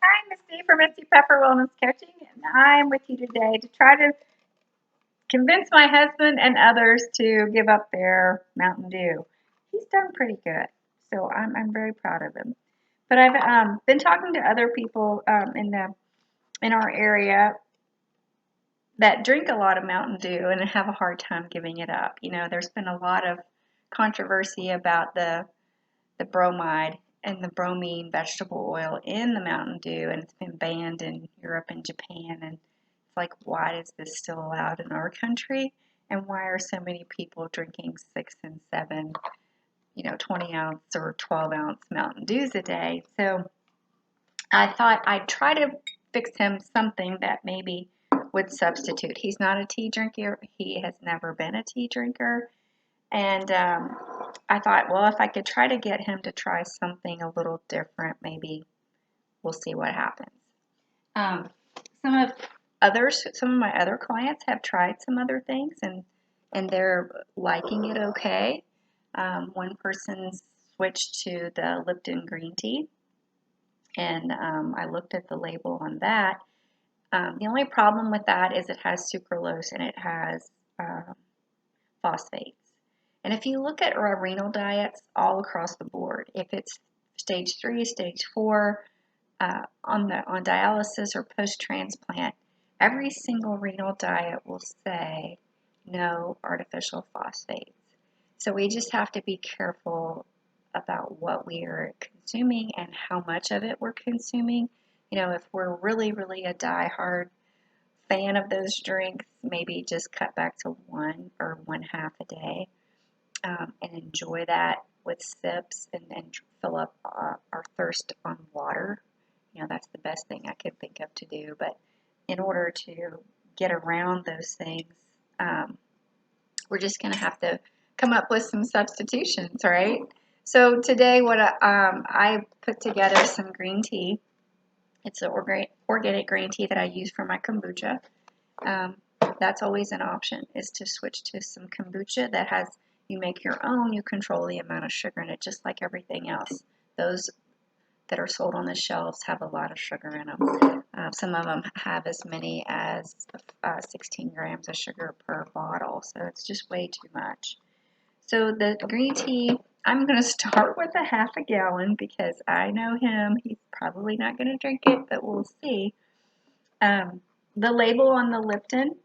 Hi, Misty from Misty Pepper Wellness Coaching, and I'm with you today to try to convince my husband and others to give up their Mountain Dew. He's done pretty good, so I'm very proud of him. But I've been talking to other people in our area that drink a lot of Mountain Dew and have a hard time giving it up. You know, there's been a lot of controversy about the bromide and the bromine vegetable oil in the Mountain Dew, and it's been banned in Europe and Japan. And it's like, why is this still allowed in our country? And why are so many people drinking 6 and 7, 20-ounce or 12-ounce Mountain Dews a day? So I thought I'd try to fix him something that maybe would substitute. He's not a tea drinker. He has never been a tea drinker. And I thought, well, if I could try to get him to try something a little different, maybe we'll see what happens. Um, some of my other clients have tried some other things, and they're liking it okay. One person switched to the Lipton green tea, and I looked at the label on that. The only problem with that is it has sucralose and it has phosphates. And if you look at our renal diets all across the board, if it's stage 3, stage 4, on dialysis or post-transplant, every single renal diet will say no artificial phosphates. So we just have to be careful about what we are consuming and how much of it we're consuming. You know, if we're really, really a die-hard fan of those drinks, maybe just cut back to 1 or 1/2 a day. And enjoy that with sips and fill up our thirst on water. You know, that's the best thing I could think of to do. But in order to get around those things, we're just going to have to come up with some substitutions, right? So today, what I put together some green tea. It's an organic green tea that I use for my kombucha. That's always an option, is to switch to some kombucha that has, you make your own, you control the amount of sugar in it, just like everything else. Those that are sold on the shelves have a lot of sugar in them. Some of them have as many as 16 grams of sugar per bottle, so it's just way too much. So the green tea, I'm going to start with a 1/2 gallon because I know him. He's probably not going to drink it, but we'll see. The label on the Lipton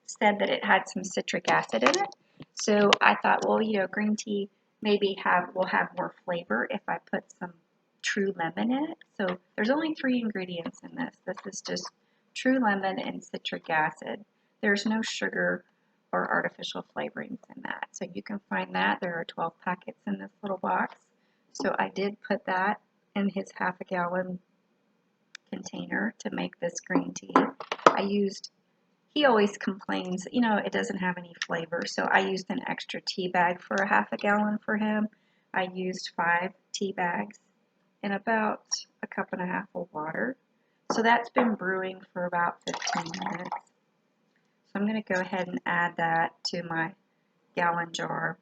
said that it had some citric acid in it. So I thought, well, green tea maybe will have more flavor if I put some true lemon in it. So there's only 3 ingredients in this. This is just true lemon and citric acid. There's no sugar or artificial flavorings in that. So you can find that. There are 12 packets in this little box. So I did put that in his 1/2 gallon container to make this green tea. He always complains, it doesn't have any flavor, so I used an extra tea bag for a 1/2 gallon for him. I used 5 tea bags and about a 1.5 cups of water. So that's been brewing for about 15 minutes. So I'm going to go ahead and add that to my gallon jar.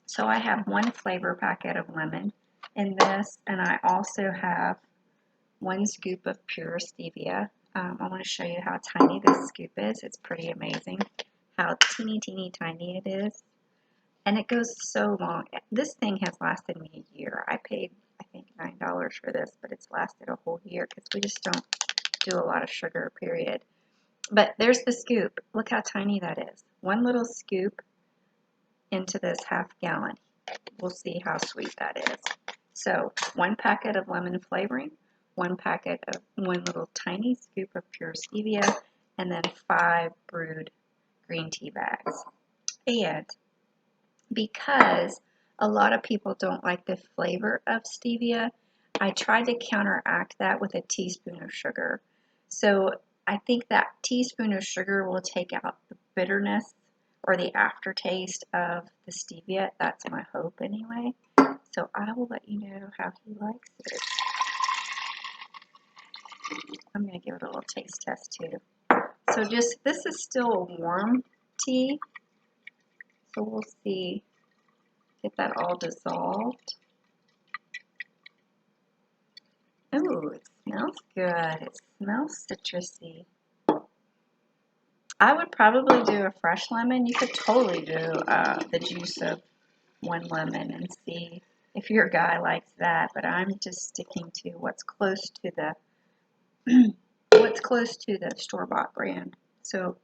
So I have 1 flavor packet of lemon in this, and I also have 1 scoop of pure stevia. I want to show you how tiny this scoop is. It's pretty amazing how teeny tiny it is. And it goes so long. This thing has lasted me a year. I paid, I think, $9 for this, but it's lasted a whole year because we just don't do a lot of sugar, period. But there's the scoop. Look how tiny that is. 1 little scoop into this 1/2 gallon. We'll see how sweet that is. So 1 packet of lemon flavoring, 1 little tiny scoop of pure stevia, and then 5 brewed green tea bags. And because a lot of people don't like the flavor of stevia, I tried to counteract that with a teaspoon of sugar. So I think that teaspoon of sugar will take out the bitterness or the aftertaste of the stevia. That's my hope anyway. So I will let you know how he likes it. I'm going to give it a little taste test too. So this is still a warm tea. So we'll see, get that all dissolved. Ooh, it smells good. It smells citrusy. I would probably do a fresh lemon. You could totally do the juice of one lemon and see if your guy likes that. But I'm just sticking to what's close to the what's close to the store-bought brand. So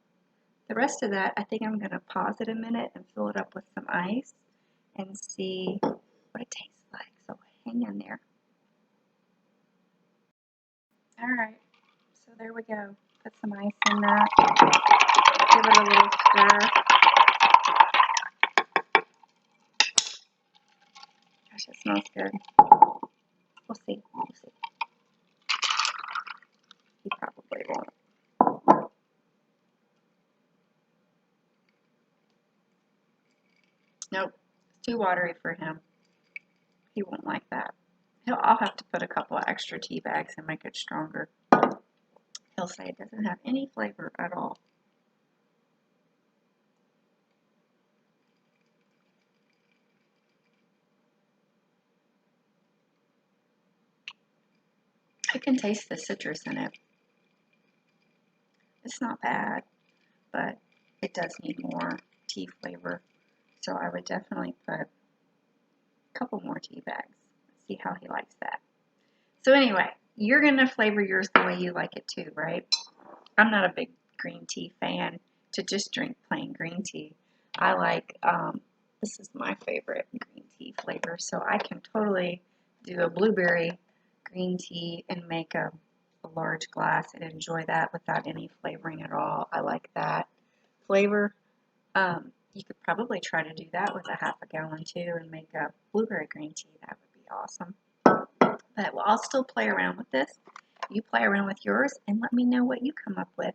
the rest of that, I think I'm going to pause it a minute and fill it up with some ice and see what it tastes like. So hang in there. All right, so there we go. Put some ice in that. Give it a little stir. Gosh, it smells good. We'll see. We'll see. He probably won't. Nope, it's too watery for him. He won't like that. I'll have to put a couple of extra tea bags and make it stronger. He'll say it doesn't have any flavor at all. I can taste the citrus in it. It's not bad, but it does need more tea flavor. So I would definitely put a couple more tea bags. See how he likes that. So anyway, you're going to flavor yours the way you like it too, right? I'm not a big green tea fan to just drink plain green tea. I like, this is my favorite green tea flavor, so I can totally do a blueberry green tea and make a large glass and enjoy that without any flavoring at all. I like that flavor. You could probably try to do that with a half a gallon too and make a blueberry green tea. That would be awesome. But I'll still play around with this. You play around with yours and let me know what you come up with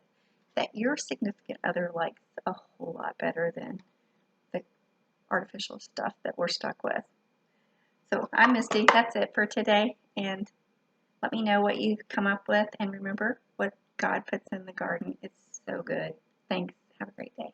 that your significant other likes a whole lot better than the artificial stuff that we're stuck with. So I'm Misty. That's it for today. And let me know what you come up with. And remember, what God puts in the garden, it's so good. Thanks. Have a great day.